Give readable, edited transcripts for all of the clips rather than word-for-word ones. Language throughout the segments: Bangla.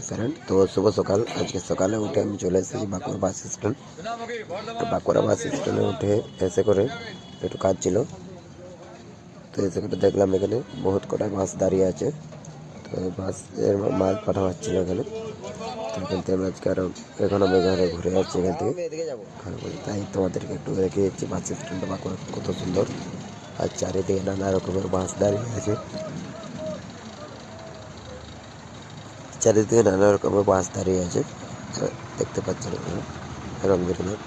ফ্রেন্ড, তো শুভ সকাল। আজকে সকালে উঠে আমি চলে এসেছি বাঁকুড়া বাস স্ট্যান্ড। তো বাঁকুড়া বাস স্ট্যান্ডে উঠে এসে করে একটু কাজ ছিল, তো এসে করে দেখলাম এখানে বহুত কটা বাস দাঁড়িয়ে আছে। তো বাসের মাল পাঠানো হচ্ছিল এখানে। তো এখান থেকে আজকে আরও এখন আমি এখানে ঘুরে যাচ্ছি এখান থেকে। তাই তোমাদেরকে একটু দেখে যাচ্ছি বাস স্ট্যান্ডটা বাঁকুড়া কত সুন্দর, আর চারিদিকে নানা রকমের বাস দাঁড়িয়ে আছে। চারিদিকে নানা রকমের বাস দাঁড়িয়ে আছে, দেখতে পাচ্ছেন এখানে রং বেরঙের।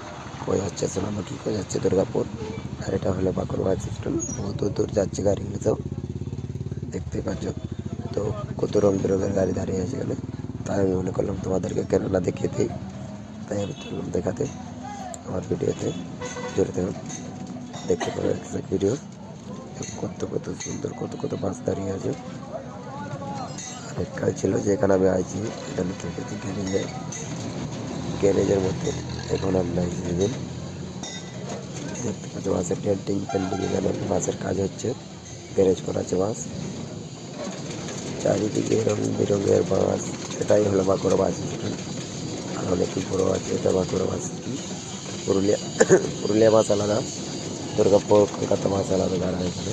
কই যাচ্ছে সোনামুখী, কই যাচ্ছে দুর্গাপুর, আর এটা হলো বাঁকুড়া বাস স্ট্যান্ড। বহুত দূর দূর যাচ্ছে গাড়িগুলো সব, দেখতে পাচ্ছ। তো কত রং বেরঙের গাড়ি দাঁড়িয়ে আছে এখানে। তাই আমি মনে করলাম তোমাদেরকে কেন না দেখিয়ে দিই, তাই আমি চললাম দেখাতে। আমার ভিডিওতে জুড়ে থাকুন, দেখতে পাবো এক ভিডিও। কত কত সুন্দর কত কত বাস দাঁড়িয়ে আছে। আরেক কাজ ছিল যেখানে আমি আছি, এখানে থেকে গ্যারেজের মধ্যে এখন আমরা দেখতে পাচ্ছি বাসের পেন্টিং এখানে বাসের কাজ হচ্ছে, গ্যারেজ করা আছে বাস। চারিদিকে রং বেরঙের বাস। এটাই হলো বাঁকুড়া বাস স্ট্যান্ড, আর অনেকই বড়ো আছে এটা বাঁকুড়া বাস স্ট্যান্ড। পুরুলিয়া বাস আলাদা, দুর্গাপুর কলকাতা বাস আলাদা দাঁড়ায় এখানে।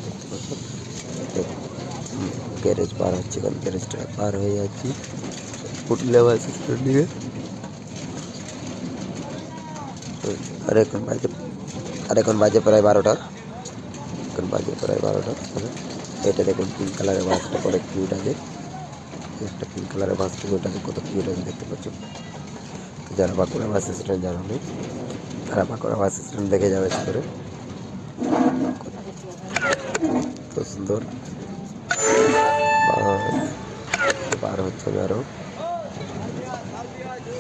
দেখতে পাচ্ছ গ্যারেজ পার হচ্ছে, এখন গ্যারেজটা পার হয়ে যাচ্ছি পুরুলিয়া বাস স্ট্যান্ড দিকে। আর এখন বাজে প্রায় 12টা। এখন বাজে প্রায় 12টা। এটা দেখুন পিঙ্ক কালারের বাসটা অনেক কিউট আছে। একটা পিঙ্ক কালারের বাস কিউট আছে, কত কিউট আছে দেখতে পাচ্ছ। তো যারা বাঁকুড়া বাস স্ট্যান্ড জানো নি, তারা বাঁকুড়া বাস স্ট্যান্ড দেখে যাবে করে। কত সুন্দর বাস পার হচ্ছে। আমি আরও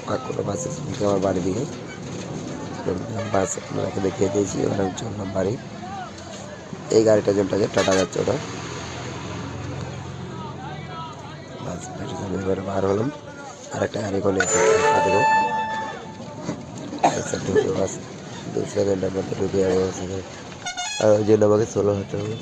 বাঁকুড়া বাস স্ট্যান্ড থেকে আমার বাড়ি দিকে বাস আপনাকে দেখিয়ে দিয়েছি। এবার আমি চললাম বাড়ি। এই গাড়িটা যেটা আছে টাটা যাচ্ছে, ওটা বাস আমি এবারে বার হলাম। আর একটা গাড়ি করে দেবো ঢুকে বাস 2 সেকেন্ডের মধ্যে ঢুকে যাবো সেখানে। আর ওই জন্য আমাকে 16 হতে হবে।